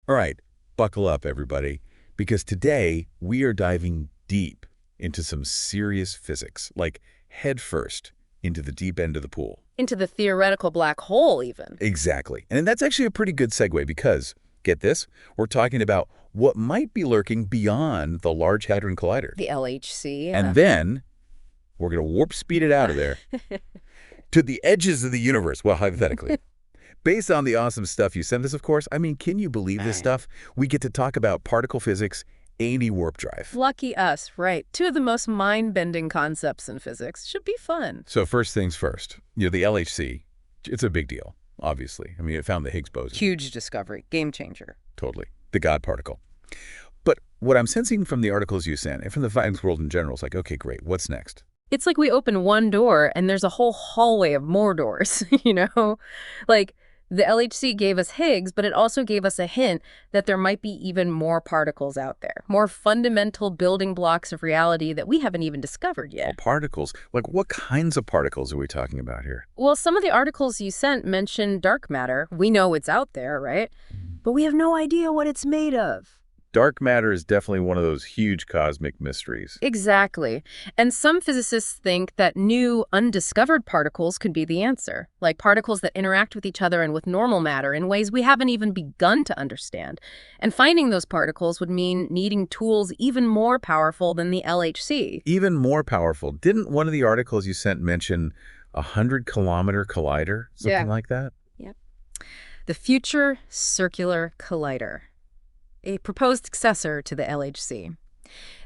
All right, buckle up, everybody, because today we are diving deep into some serious physics, like head first into the deep end of the pool. Into the theoretical black hole, even. Exactly. And that's actually a pretty good segue because, get this, we're talking about what might be lurking beyond the Large Hadron Collider. The LHC. And then we're going to warp speed it out of there to the edges of the universe, well, hypothetically. Based on the awesome stuff you sent us, of course. I mean, can you believe this stuff? We get to talk about particle physics, anti-warp drive. Lucky us, right. Two of the most mind-bending concepts in physics. Should be fun. So first things first, the LHC, it's a big deal, obviously. I mean, it found the Higgs boson. Huge discovery. Game changer. Totally. The God particle. But what I'm sensing from the articles you sent and from the physics world in general is like, okay, great, what's next? It's like we open one door and there's a whole hallway of more doors, Like, the LHC gave us Higgs, but it also gave us a hint that there might be even more particles out there, more fundamental building blocks of reality that we haven't even discovered yet. Well, particles? Like, what kinds of particles are we talking about here? Well, some of the articles you sent mention dark matter. We know it's out there, right? But we have no idea what it's made of. Dark matter is definitely one of those huge cosmic mysteries. Exactly. And some physicists think that new, undiscovered particles could be the answer, like particles that interact with each other and with normal matter in ways we haven't even begun to understand. And finding those particles would mean needing tools even more powerful than the LHC. Even more powerful. Didn't one of the articles you sent mention a 100-kilometer collider? Something like that? Yep. The Future Circular Collider, a proposed successor to the LHC.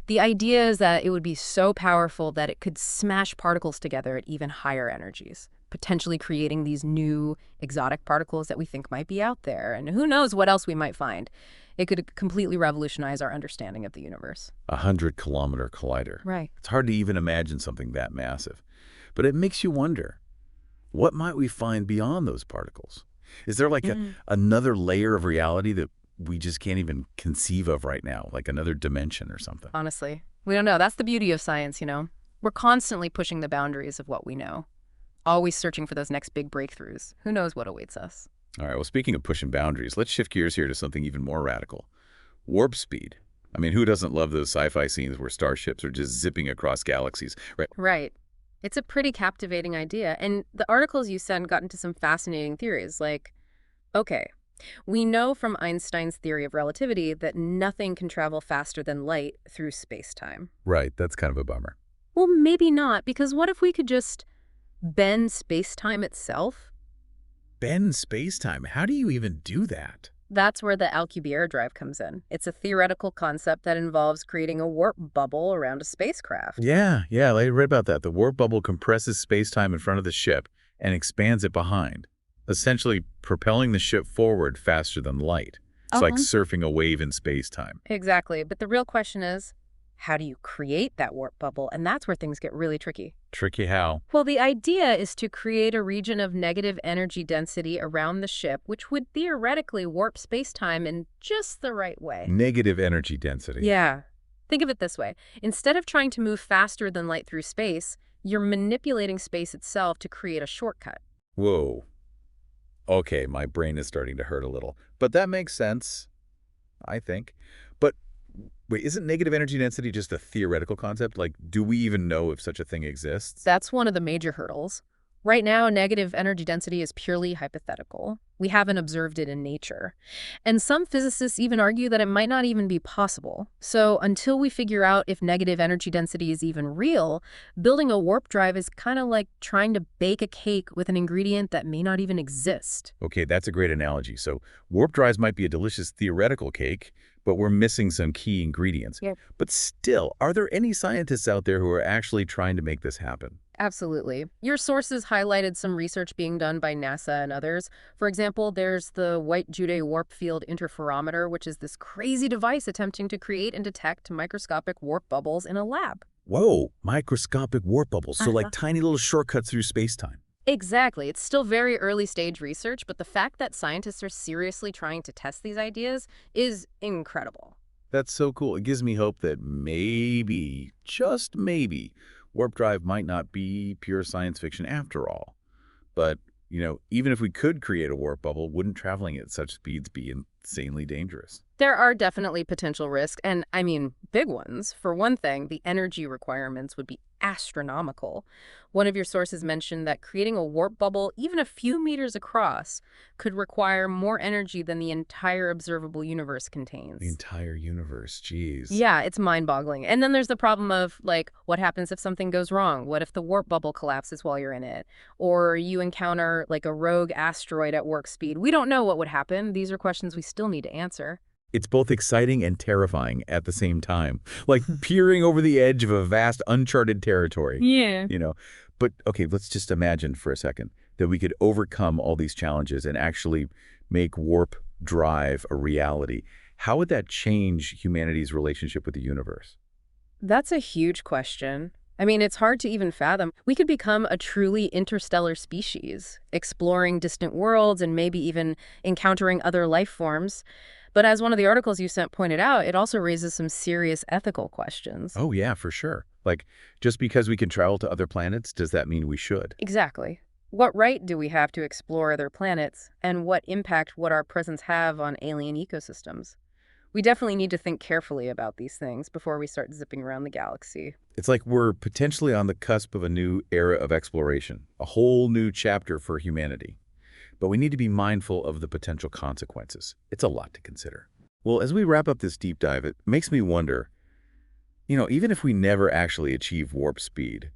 The idea is that it would be so powerful that it could smash particles together at even higher energies, potentially creating these new exotic particles that we think might be out there. And who knows what else we might find. It could completely revolutionize our understanding of the universe. A 100-kilometer collider. Right. It's hard to even imagine something that massive. But it makes you wonder, what might we find beyond those particles? Is there like another layer of reality that we just can't even conceive of right now, like another dimension or something? Honestly, we don't know. That's the beauty of science, We're constantly pushing the boundaries of what we know, always searching for those next big breakthroughs. Who knows what awaits us? All right, well, speaking of pushing boundaries, let's shift gears here to something even more radical. Warp speed. I mean, who doesn't love those sci-fi scenes where starships are just zipping across galaxies, right? Right. It's a pretty captivating idea. And the articles you sent got into some fascinating theories, like, okay, we know from Einstein's theory of relativity that nothing can travel faster than light through space-time. Right, that's kind of a bummer. Well, maybe not, because what if we could just bend space-time itself? Bend space-time? How do you even do that? That's where the Alcubierre drive comes in. It's a theoretical concept that involves creating a warp bubble around a spacecraft. Yeah, I read about that. The warp bubble compresses space-time in front of the ship and expands it behind, essentially propelling the ship forward faster than light. It's like surfing a wave in space-time. Exactly. But the real question is, how do you create that warp bubble? And that's where things get really tricky. Tricky how? Well, the idea is to create a region of negative energy density around the ship, which would theoretically warp space-time in just the right way. Negative energy density. Yeah. Think of it this way. Instead of trying to move faster than light through space, you're manipulating space itself to create a shortcut. Whoa. Okay, my brain is starting to hurt a little. But that makes sense, I think. But wait, isn't negative energy density just a theoretical concept? Like, do we even know if such a thing exists? That's one of the major hurdles. Right now, negative energy density is purely hypothetical. We haven't observed it in nature. And some physicists even argue that it might not even be possible. So until we figure out if negative energy density is even real, building a warp drive is kind of like trying to bake a cake with an ingredient that may not even exist. Okay, that's a great analogy. So warp drives might be a delicious theoretical cake, but we're missing some key ingredients. Yeah. But still, are there any scientists out there who are actually trying to make this happen? Absolutely. Your sources highlighted some research being done by NASA and others. For example, there's the White-Jude warp field interferometer, which is this crazy device attempting to create and detect microscopic warp bubbles in a lab. Whoa, microscopic warp bubbles, so like tiny little shortcuts through space-time. Exactly. It's still very early stage research, but the fact that scientists are seriously trying to test these ideas is incredible. That's so cool. It gives me hope that maybe, just maybe, warp drive might not be pure science fiction after all. But Even if we could create a warp bubble, wouldn't traveling at such speeds be insanely dangerous? There are definitely potential risks, and I mean, big ones. For one thing, the energy requirements would be astronomical. One of your sources mentioned that creating a warp bubble, even a few meters across, could require more energy than the entire observable universe The contains. entire universe, geez. Yeah, it's mind-boggling. And then there's the problem of, like, what happens if something goes wrong? What if the warp bubble collapses while you're in it? Or you encounter, like, a rogue asteroid at warp speed? We don't know what would happen. These are questions we still need to answer. It's both exciting and terrifying at the same time, like peering over the edge of a vast uncharted territory. Yeah. You know, but okay, let's just imagine for a second that we could overcome all these challenges and actually make warp drive a reality. How would that change humanity's relationship with the universe? That's a huge question. I mean, it's hard to even fathom. We could become a truly interstellar species, exploring distant worlds and maybe even encountering other life forms. But as one of the articles you sent pointed out, it also raises some serious ethical questions. Oh, yeah, for sure. Like, just because we can travel to other planets, does that mean we should? Exactly. What right do we have to explore other planets, and what impact would our presence have on alien ecosystems? We definitely need to think carefully about these things before we start zipping around the galaxy. It's like we're potentially on the cusp of a new era of exploration, a whole new chapter for humanity. But we need to be mindful of the potential consequences. It's a lot to consider. Well, as we wrap up this deep dive, it makes me wonder, even if we never actually achieve warp speed,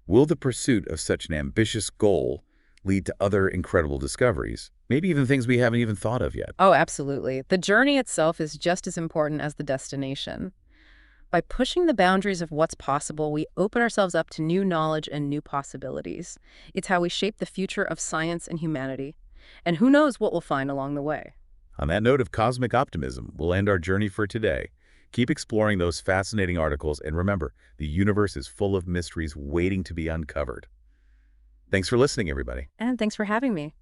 will the pursuit of such an ambitious goal lead to other incredible discoveries? Maybe even things we haven't even thought of yet. Oh, absolutely. The journey itself is just as important as the destination. By pushing the boundaries of what's possible, we open ourselves up to new knowledge and new possibilities. It's how we shape the future of science and humanity. And who knows what we'll find along the way. On that note of cosmic optimism, we'll end our journey for today. Keep exploring those fascinating articles, and remember, the universe is full of mysteries waiting to be uncovered. Thanks for listening, everybody. And thanks for having me.